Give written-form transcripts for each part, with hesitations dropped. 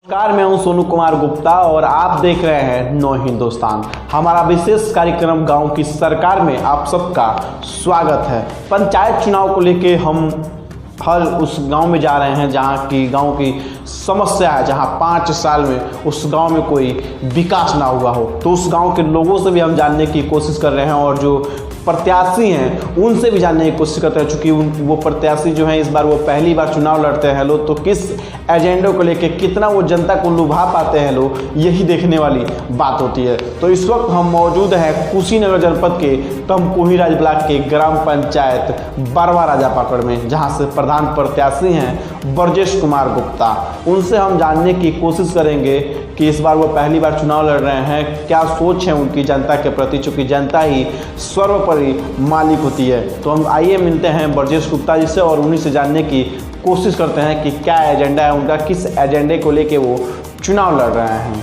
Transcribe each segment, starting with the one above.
नमस्कार, मैं हूं सोनू कुमार गुप्ता और आप देख रहे हैं नो हिंदुस्तान। हमारा विशेष कार्यक्रम गांव की सरकार में आप सबका स्वागत है। पंचायत चुनाव को लेके हम हर उस गांव में जा रहे हैं जहां की गांव की समस्या है, जहां 5 साल में उस गांव में कोई विकास ना हुआ हो। तो उस गांव के लोगों से भी हम जानने की कोशिश कर रहे हैं और जो प्रत्याशी हैं उनसे भी जानने की कोशिश करते हैं। चूँकि वो प्रत्याशी जो हैं इस बार वो पहली बार चुनाव लड़ते हैं लोग, तो किस एजेंडे को लेके कितना वो जनता को लुभा पाते हैं लोग, यही देखने वाली बात होती है। तो इस वक्त हम मौजूद हैं कुशीनगर जनपद के तमकुहीराज ब्लॉक के ग्राम पंचायत बरवा राजापाकड़ में, जहां से प्रधान प्रत्याशी हैं ब्रजेश कुमार गुप्ता। उनसे हम जानने की कोशिश करेंगे कि इस बार वो पहली बार चुनाव लड़ रहे हैं, क्या सोच है उनकी जनता के प्रति, चूँकि जनता ही सर्वोपरि मालिक होती है। तो हम आइए मिलते हैं ब्रजेश गुप्ता जी से और उन्हीं से जानने की कोशिश करते हैं कि क्या एजेंडा है उनका, किस एजेंडे को लेके वो चुनाव लड़ रहे हैं।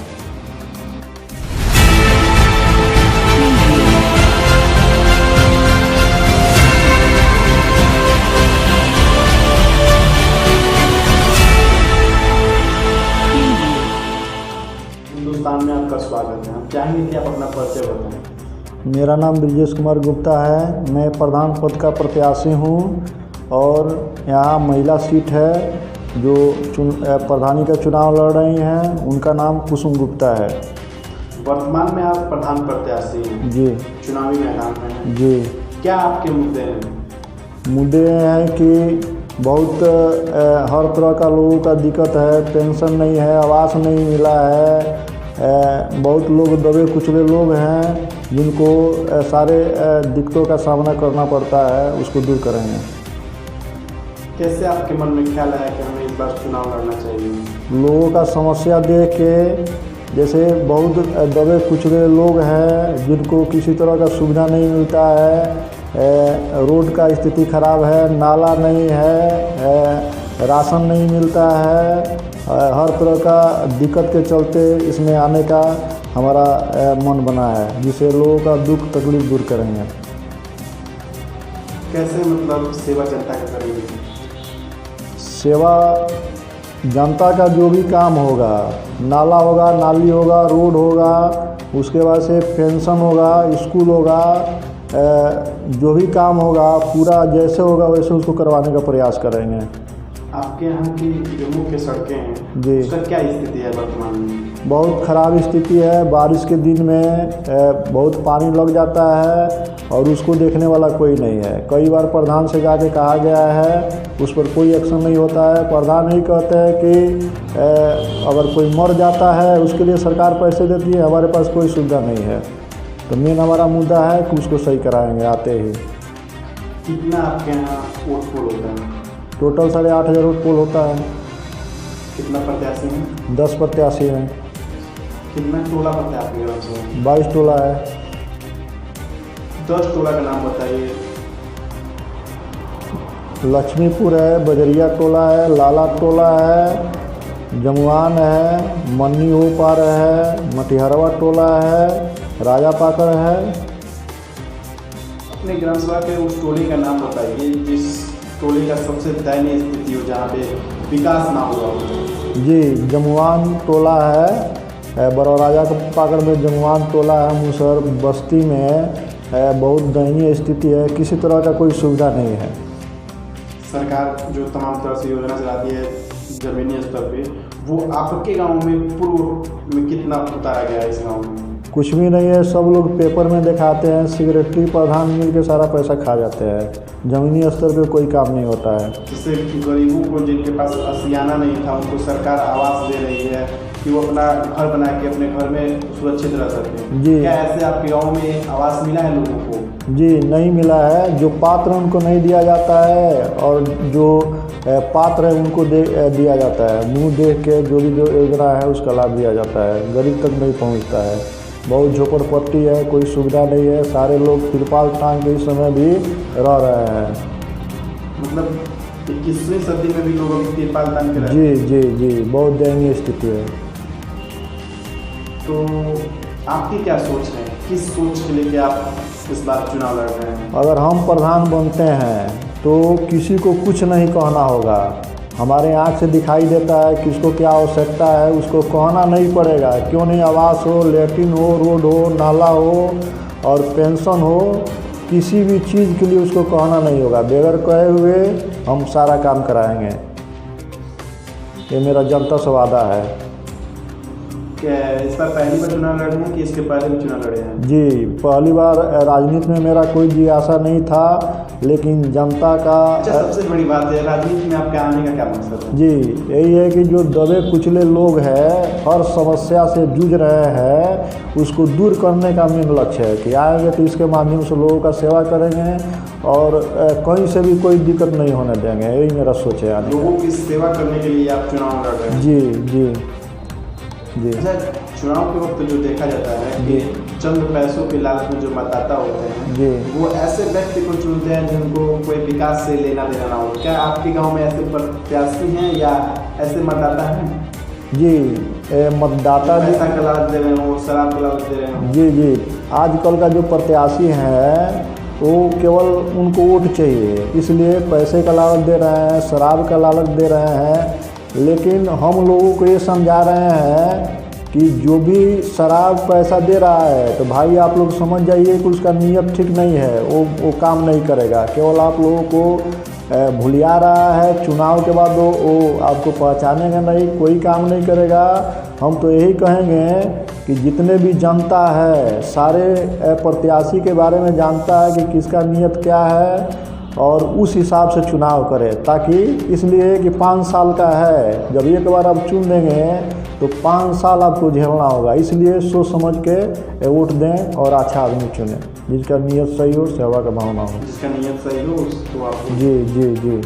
हिंदुस्तान में आपका स्वागत है। हम चाहेंगे कि आप अपना परिचय बताएं। मेरा नाम ब्रजेश कुमार गुप्ता है। मैं प्रधान पद का प्रत्याशी हूँ और यहाँ महिला सीट है जो प्रधानी का चुनाव लड़ रही हैं, उनका नाम कुसुम गुप्ता है। वर्तमान में आप प्रधान प्रत्याशी हैं जी, चुनावी मैदान में हैं। जी। क्या आपके मुद्दे हैं? मुद्दे हैं कि बहुत हर तरह का लोगों का दिक्कत है, पेंशन नहीं है, आवास नहीं मिला है, बहुत लोग दबे कुचले लोग हैं जिनको सारे दिक्कतों का सामना करना पड़ता है, उसको दूर करेंगे। कैसे आपके मन में ख्याल आया कि हमें इस बार चुनाव लड़ना चाहिए? लोगों का समस्या देख के, जैसे बहुत दबे कुचले लोग हैं जिनको किसी तरह का सुविधा नहीं मिलता है, रोड का स्थिति खराब है, नाला नहीं है, राशन नहीं मिलता है, हर तरह का दिक्कत के चलते इसमें आने का हमारा मन बना है, जिससे लोगों का दुख तकलीफ दूर करेंगे। कैसे मतलब सेवा जनता का करेंगे? सेवा जनता का जो भी काम होगा, नाला होगा, नाली होगा, रोड होगा, उसके बाद से पेंशन होगा, स्कूल होगा, जो भी काम होगा पूरा जैसे होगा वैसे उसको करवाने का प्रयास करेंगे। आपके यहाँ की जो मुख्य सड़कें हैं जी, उसका क्या स्थिति है वर्तमान में? बहुत ख़राब स्थिति है। बारिश के दिन में बहुत पानी लग जाता है और उसको देखने वाला कोई नहीं है। कई बार प्रधान से जाके कहा गया है, उस पर कोई एक्शन नहीं होता है। प्रधान ही कहते हैं कि अगर कोई मर जाता है उसके लिए सरकार पैसे देती है, हमारे पास कोई सुविधा नहीं है। तो मेन हमारा मुद्दा है कि उसको सही कराएंगे आते ही। कितना आपके यहाँ वोट पोल होता है? टोटल 8,500 वोट पोल होता है। कितना प्रत्याशी हैं? 10 प्रत्याशी हैं। कितना टोला पड़ता है आपके ग्राम से? 22 टोला है। 10 टोला का नाम बताइए। लक्ष्मीपुर है, बजरिया टोला है, लाला टोला है, जमुआन है, मन्नी हो पार है, मटिहरवा टोला है, राजापाकड़ है। अपने ग्राम सभा के उस टोले का नाम बताइए जिस टोले का सबसे दयनीय स्थिति हो, जहाँ पे विकास ना हुआ हो। जी, जमुआन टोला है, बरवा राजापाकड़ में जमुआन टोला है। मुसहर बस्ती में बहुत दयनीय स्थिति है, किसी तरह का कोई सुविधा नहीं है। सरकार जो तमाम तरह से योजना चलाती है जमीनी स्तर पे, वो आपके गांव में पूर्व में कितना उतारा गया है इस गांव में? कुछ भी नहीं है। सब लोग पेपर में दिखाते हैं, सेक्रेटरी प्रधान मिल के सारा पैसा खा जाते हैं। ज़मीनी स्तर पे कोई काम नहीं होता है। जिससे गरीबों को, जिनके पास आशियाना नहीं था, उनको सरकार आवास दे रही है कि वो अपना घर बना के अपने घर में सुरक्षित रह सकें। जी, क्या ऐसे आपके गाँव में आवास मिला है लोगों को? जी नहीं मिला है। जो पात्र उनको नहीं दिया जाता है और जो पात्र है उनको दिया जाता है। मुंह देख के जो भी जो योजना है उसका लाभ दिया जाता है, गरीब तक नहीं पहुंचता है। बहुत झोपड़पट्टी है, कोई सुविधा नहीं है। सारे लोग तिरपाल टांग के इस समय भी रह रहे हैं। मतलब 21वीं सदी में भी लोग तिरपाल टांग के रह रहे हैं? जी जी जी, बहुत दयनीय स्थिति है। तो आपकी क्या सोच है? किस सोच के लेके आप इस बार चुनाव लड़ रहे हैं? अगर हम प्रधान बनते हैं तो किसी को कुछ नहीं कहना होगा, हमारे आँख से दिखाई देता है किसको क्या आवश्यकता है, उसको कहना नहीं पड़ेगा। क्यों नहीं, आवास हो, लेट्रिन हो, रोड हो, नाला हो और पेंशन हो, किसी भी चीज़ के लिए उसको कहना नहीं होगा। बगैर कहे हुए हम सारा काम कराएंगे। ये मेरा जनता से वादा है। क्या इस बार पहली बार चुनाव लड़े हैं कि इसके पहले भी चुनाव लड़े हैं? जी, पहली बार राजनीति में मेरा कोई जिज्ञासा नहीं था, लेकिन जनता का सबसे बड़ी बात है राजनीति में आपके आने का क्या मकसद है? जी यही है कि जो दबे कुचले लोग हैं, हर समस्या से जूझ रहे हैं, उसको दूर करने का मेन लक्ष्य है कि आएंगे तो इसके माध्यम से लोगों का सेवा करेंगे और कहीं से भी कोई दिक्कत नहीं होने देंगे। यही मेरा सोच है। लोगों की सेवा करने के लिए आप चुनाव लड़ रहे हैं? जी जी जी। अच्छा, चुनाव के वक्त जो देखा जाता है कि चंद पैसों के लालच में जो मतदाता होते हैं जी, वो ऐसे व्यक्ति को चुनते हैं जिनको कोई विकास से लेना देना ना हो। क्या आपके गांव में ऐसे प्रत्याशी हैं या ऐसे मतदाता हैं? जी, मतदाता जी पैसा का लालच दे रहे हो, शराब का लालच दे रहे हो? जी जी। आजकल का जो प्रत्याशी हैं वो केवल उनको वोट चाहिए, इसलिए पैसे का लालच दे रहे हैं, शराब का लालच दे रहे हैं। लेकिन हम लोगों को ये समझा रहे हैं कि जो भी शराब पैसा दे रहा है तो भाई आप लोग समझ जाइए कि उसका नीयत ठीक नहीं है, वो काम नहीं करेगा। केवल आप लोगों को भुलिया रहा है। चुनाव के बाद वो आपको पहचानेगा नहीं, कोई काम नहीं करेगा। हम तो यही कहेंगे कि जितने भी जनता है सारे प्रत्याशी के बारे में जानता है कि किसका नीयत क्या है और उस हिसाब से चुनाव करें, ताकि इसलिए कि 5 साल का है, जब एक बार आप चुन देंगे तो 5 साल आपको झेलना होगा। इसलिए सोच समझ के वोट दें और अच्छा आदमी चुनें जिसका नीयत सही हो, सेवा का भावना हो। जिसका नीयत सही हो उसको आप। जी जी जी।